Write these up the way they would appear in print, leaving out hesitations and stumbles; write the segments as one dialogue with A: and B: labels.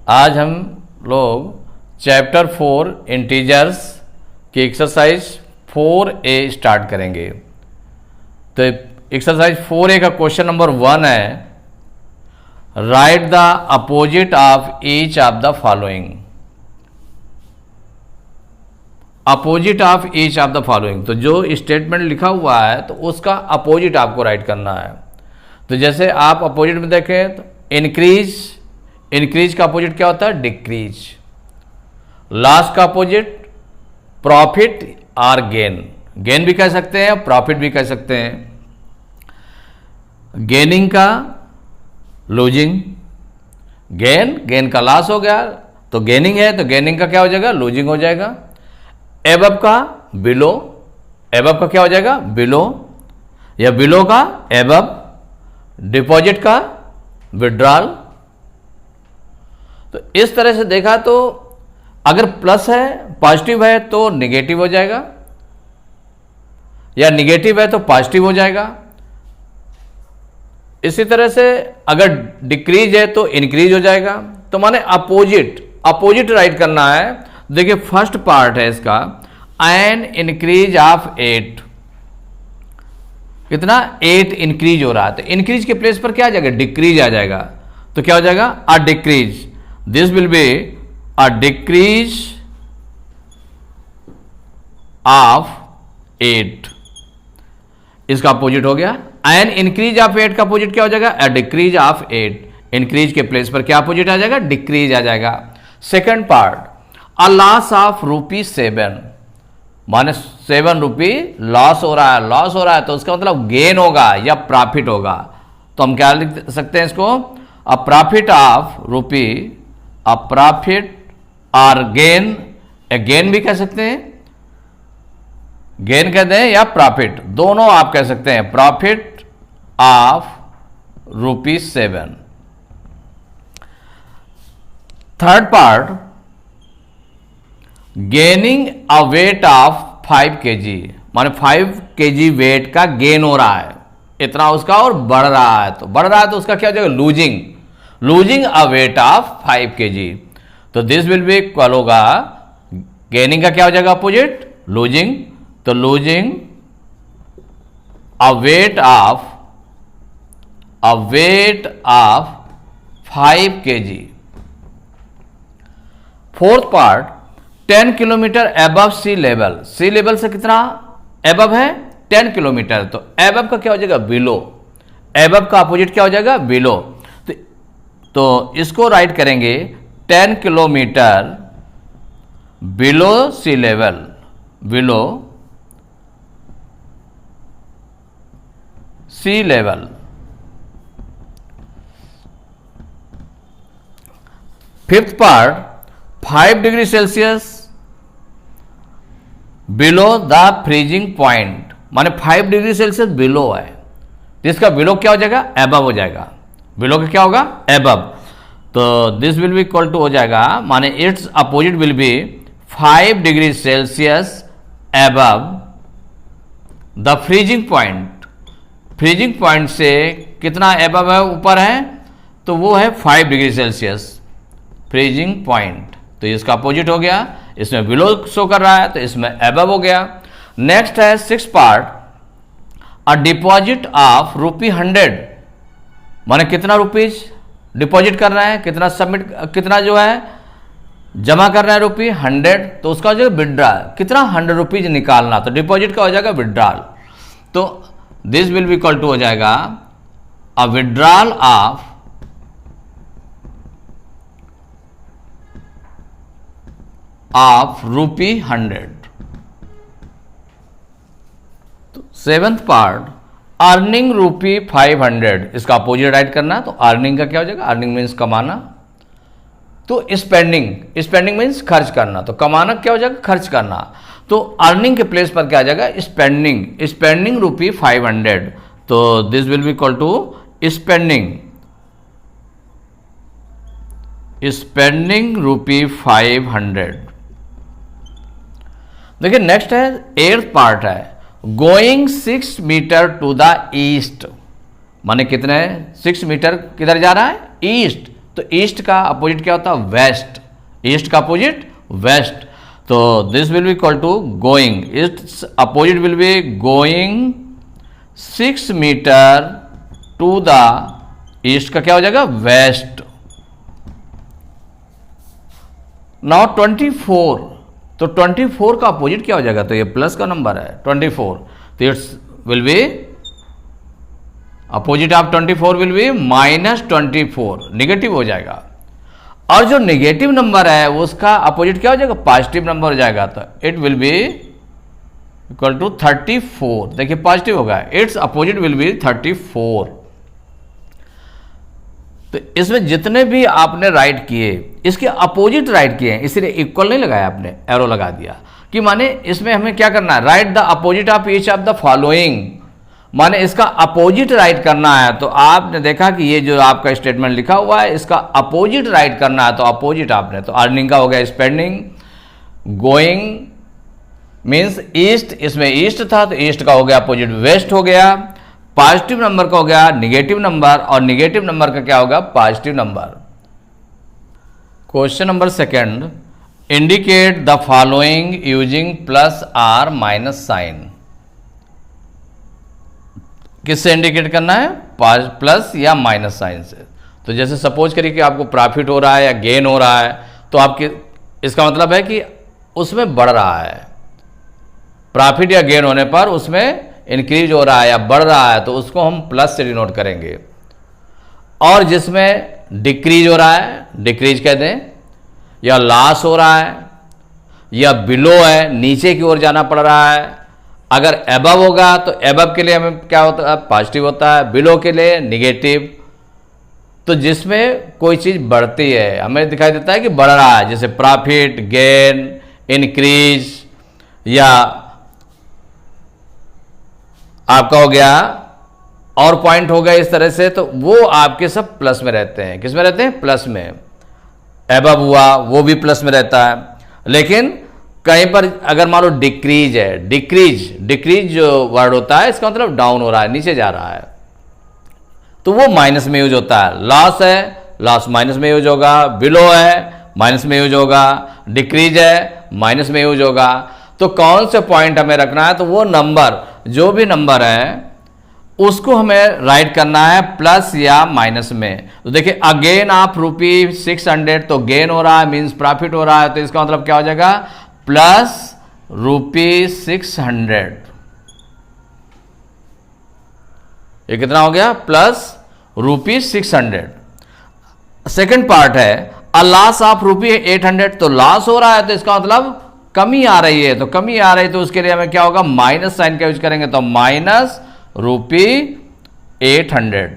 A: आज हम लोग चैप्टर 4 इंटीजर्स की एक्सरसाइज 4A स्टार्ट करेंगे। तो एक्सरसाइज 4A का क्वेश्चन नंबर 1 है, right the opposite of each of the following. Opposite of each of the following, तो जो स्टेटमेंट लिखा हुआ है तो उसका अपोजिट आपको राइट करना है। तो जैसे आप अपोजिट में देखें तो इंक्रीज, इंक्रीज का अपोजिट क्या होता है? डिक्रीज। लॉस का अपोजिट प्रॉफिट और गेन, गेन भी कह सकते हैं प्रॉफिट भी कह सकते हैं। गेनिंग का लूजिंग, गेन, गेन का लॉस हो गया तो गेनिंग है, तो गेनिंग का क्या हो जाएगा? लूजिंग हो जाएगा। एबव का बिलो, एबव का क्या हो जाएगा? बिलो, या बिलो का एबव। डिपॉजिट का विड्रॉल। तो इस तरह से देखा तो अगर प्लस है, पॉजिटिव है तो निगेटिव हो जाएगा, या निगेटिव है तो पॉजिटिव हो जाएगा। इसी तरह से अगर डिक्रीज है तो इंक्रीज हो जाएगा। तो माने अपोजिट, अपोजिट राइट करना है। देखिए फर्स्ट पार्ट है इसका, एन इंक्रीज ऑफ 8, कितना? 8 इंक्रीज हो रहा है, तो इंक्रीज के प्लेस पर क्या आ जाएगा? डिक्रीज आ जाएगा। तो क्या हो जाएगा? A decrease, this will be a decrease of 8, इसका अपोजिट हो गया। एन इंक्रीज ऑफ 8 का अपोजिट क्या हो जाएगा? अ डिक्रीज ऑफ 8, इंक्रीज के प्लेस पर क्या अपोजिट आ जाएगा? डिक्रीज आ जाएगा। Second part, a loss of ₹7, माने 7 रुपी लॉस हो रहा है, लॉस हो रहा है तो उसका मतलब गेन होगा या प्रॉफिट होगा। तो हम क्या लिख सकते हैं इसको? A profit of rupee, a profit और गेन, गेन भी कह सकते हैं, गेन कहते हैं या प्रॉफिट, दोनों आप कह सकते हैं। Profit of ₹7। Third part, gaining a weight of 5 kg, माने 5 kg वेट का गेन हो रहा है, इतना उसका और बढ़ रहा है, तो बढ़ रहा है तो उसका क्या हो जाएगा? Losing, losing a weight of 5 kg। तो दिस विल बी इक्वल होगा, गेनिंग का क्या हो जाएगा अपोजिट? लूजिंग। तो losing a weight of 5 kg। Fourth part, 10 kilometre above sea level, sea level से कितना एबव है? 10 किलोमीटर, तो एबव का क्या हो जाएगा? बिलो, एबव का अपोजिट क्या हो जाएगा? बिलो। तो इसको राइट करेंगे 10 kilometre below sea level, below sea level. Fifth part, 5 degree celsius below the freezing point, माने 5 डिग्री सेल्सियस बिलो है, इसका बिलो क्या हो जाएगा? एबव हो जाएगा। बिलो का क्या होगा? एबव। तो this will be equal to हो जाएगा, माने its opposite will be 5 degree celsius above the freezing point. Freezing point से कितना एबव है, ऊपर है, तो वो है 5 डिग्री सेल्सियस फ्रीजिंग पॉइंट। तो इसका अपोजिट हो गया, इसमें बिलो शो कर रहा है तो इसमें एबव हो गया। नेक्स्ट है 6 पार्ट, अ डिपॉजिट ऑफ ₹100, माने कितना रुपीज डिपॉजिट कर रहा है, कितना सबमिट, कितना जो है जमा कर रहा है रुपये 100, तो उसका जो विड्रॉल कितना 100 रुपीज निकालना, तो डिपॉजिट का हो जाएगा विड्रॉल। तो this will be equal to हो जाएगा अ विड्रॉल ऑफ ₹100। तो सेवंथ पार्ट, अर्निंग ₹500, इसका अपोजिट राइट करना। तो अर्निंग का क्या हो जाएगा? अर्निंग मीन्स कमाना, तो स्पेंडिंग, स्पेंडिंग मीन्स खर्च करना, तो कमाना क्या हो जाएगा? खर्च करना। तो अर्निंग के प्लेस पर क्या आ जाएगा? Spending, spending ₹500। तो this will be equal to spending, spending ₹500। देखिए नेक्स्ट है 8th पार्ट है, going 6 metre to the east, माने कितने 6 मीटर किधर जा रहा है? ईस्ट। तो ईस्ट का अपोजिट क्या होता है? वेस्ट। ईस्ट का अपोजिट वेस्ट। तो this will be equal to going, its opposite will be going 6 metre to the east का क्या हो जाएगा? वेस्ट। नाउ 24, तो 24 का अपोजिट क्या हो जाएगा? तो ये प्लस का नंबर है 24, तो it's will be opposite of 24 will be -24, negative हो जाएगा। और जो नेगेटिव नंबर है उसका अपोजिट क्या हो जाएगा? पॉजिटिव नंबर हो जाएगा। तो it will be equal to 34। देखिए पॉजिटिव होगा, इट्स अपोजिट विल बी 34। तो इसमें जितने भी आपने राइट किए इसके अपोजिट राइट किए हैं, इसलिए इक्वल नहीं लगाया आपने, एरो लगा दिया कि माने इसमें हमें क्या करना है? Right the opposite of each of the following, माने इसका अपोजिट राइट करना है। तो आपने देखा कि ये जो आपका स्टेटमेंट लिखा हुआ है इसका अपोजिट राइट करना है, तो अपोजिट आपने, तो अर्निंग का हो गया स्पेंडिंग, गोइंग मीन्स ईस्ट, इसमें ईस्ट था तो ईस्ट का हो गया अपोजिट वेस्ट हो गया, पॉजिटिव नंबर का हो गया निगेटिव नंबर, और निगेटिव नंबर का क्या होगा? Positive number. Question number 2, indicate the following using plus or minus sign. किससे इंडिकेट करना है? प्लस या माइनस साइन से। तो जैसे सपोज करिए कि आपको प्रॉफिट हो रहा है या गेन हो रहा है, तो आपके इसका मतलब है कि उसमें बढ़ रहा है, प्रॉफिट या गेन होने पर उसमें इंक्रीज हो रहा है या बढ़ रहा है, तो उसको हम प्लस से डिनोट करेंगे। और जिसमें डिक्रीज हो रहा है, डिक्रीज कह दें, या लॉस हो रहा है या बिलो है, नीचे की ओर जाना पड़ रहा है। अगर एबव होगा तो एबव के लिए हमें क्या होता है? पॉजिटिव होता है, बिलो के लिए निगेटिव। तो जिसमें कोई चीज़ बढ़ती है हमें दिखाई देता है कि बढ़ रहा है, जैसे प्रॉफिट, गेन, इंक्रीज, या आपका हो गया और पॉइंट हो गया इस तरह से, तो वो आपके सब प्लस में रहते हैं। किस में रहते हैं? प्लस में। एबव हुआ वो भी प्लस में रहता है, लेकिन कहीं पर अगर मान लो डिक्रीज है, डिक्रीज जो वर्ड होता है इसका मतलब डाउन हो रहा है, नीचे जा रहा है, तो वो माइनस में यूज होता है। लॉस है, लॉस माइनस में यूज होगा, बिलो है माइनस में यूज होगा, डिक्रीज है माइनस में यूज होगा। तो कौन से पॉइंट हमें रखना है? तो वो नंबर, जो भी नंबर है उसको हमें राइट करना है प्लस या माइनस में। तो देखिए अगेन आप ₹600, तो गेन हो रहा है मीन्स प्रॉफिट हो रहा है, तो इसका मतलब क्या हो जाएगा? प्लस ₹600। ये कितना हो गया? प्लस ₹600। सेकंड पार्ट है अ लॉस ऑफ ₹800, तो लॉस हो रहा है तो इसका मतलब कमी आ रही है, तो कमी आ रही है तो उसके लिए हमें क्या होगा? माइनस साइन का यूज करेंगे, तो minus ₹800।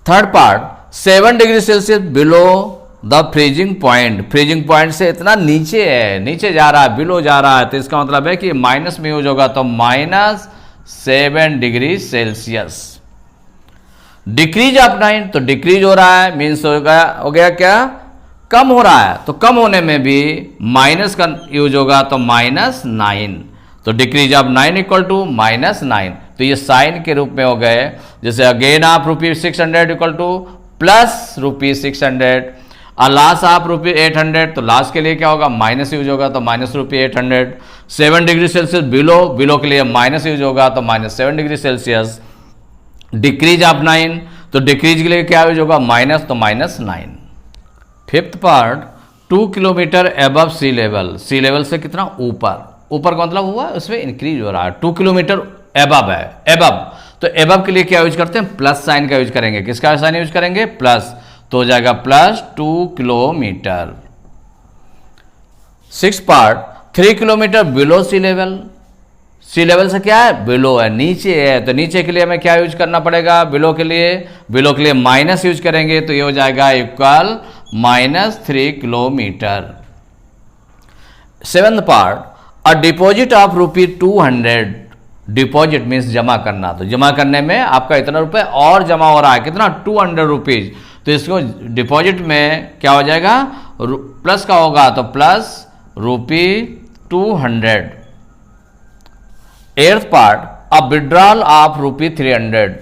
A: Third part 7 degree celsius below the freezing point, freezing point से इतना नीचे है, नीचे जा रहा है, बिलो जा रहा है, तो इसका मतलब है कि माइनस में यूज होगा, तो -7 डिग्री सेल्सियस। डिक्रीज ऑफ 9, तो डिक्रीज हो रहा है मीन्स हो गया क्या? कम हो रहा है, तो कम होने में भी माइनस का यूज होगा, तो -9। तो डिक्रीज ऑफ 9 इक्वल टू -9, तो ये साइन के रूप में हो गए। जैसे अगेन आप ₹600 इक्वल टू प्लस ₹600, और लॉस आप ₹800, तो लॉस के लिए क्या होगा? माइनस यूज होगा, तो -800। 7 डिग्री सेल्सियस बिलो के लिए माइनस यूज होगा, तो -7 डिग्री सेल्सियस। डिक्रीज ऑफ 9, तो डिक्रीज के लिए क्या यूज होगा? माइनस, तो -9। Fifth part 2 kilometre above sea level, sea level से कितना ऊपर, ऊपर का मतलब हुआ उसमें इंक्रीज हो रहा है, 2 किलोमीटर एबव है, एबव, तो एबव के लिए क्या यूज करते हैं? प्लस साइन का यूज करेंगे। किसका साइन यूज करेंगे? प्लस, तो हो जाएगा plus 2 kilometre. 6 part 3 kilometre below sea level, sea level से क्या है? बिलो है, नीचे है, तो नीचे के लिए हमें क्या यूज करना पड़ेगा? बिलो के लिए माइनस यूज करेंगे, तो ये हो जाएगा equal -3 kilometre. 7th part a deposit of ₹200, deposit means जमा करना, तो जमा करने में आपका इतना रुपए और जमा हो रहा है, कितना? ₹200, तो इसको डिपॉजिट में क्या हो जाएगा? प्लस का होगा, तो plus ₹200। 8th part a withdrawal of ₹300,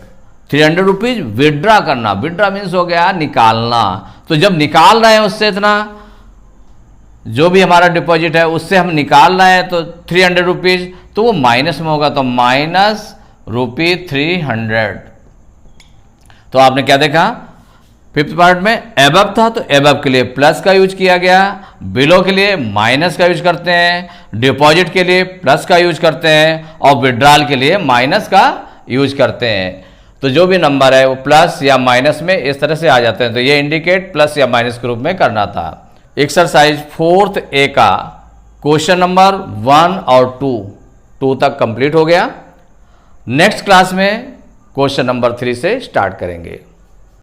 A: 300 rupees withdraw करना, विड्रा मीन्स हो गया निकालना। तो जब निकाल रहे हैं उससे इतना, जो भी हमारा डिपॉजिट है उससे हम निकाल रहे हैं तो 300 रुपीज, तो वो माइनस में होगा, तो माइनस ₹300। तो आपने क्या देखा, फिफ्थ पार्ट में एबव था तो एबव के लिए प्लस का यूज किया गया, बिलो के लिए माइनस का यूज करते हैं, डिपॉजिट के लिए प्लस का यूज करते हैं और विड्रॉल के लिए माइनस का यूज करते हैं। तो जो भी नंबर है वो प्लस या माइनस में इस तरह से आ जाते हैं, तो ये इंडिकेट प्लस या माइनस के रूप में करना था। एक्सरसाइज 4th ए का क्वेश्चन नंबर 1 और 2 तक कंप्लीट हो गया। नेक्स्ट क्लास में क्वेश्चन नंबर 3 से स्टार्ट करेंगे।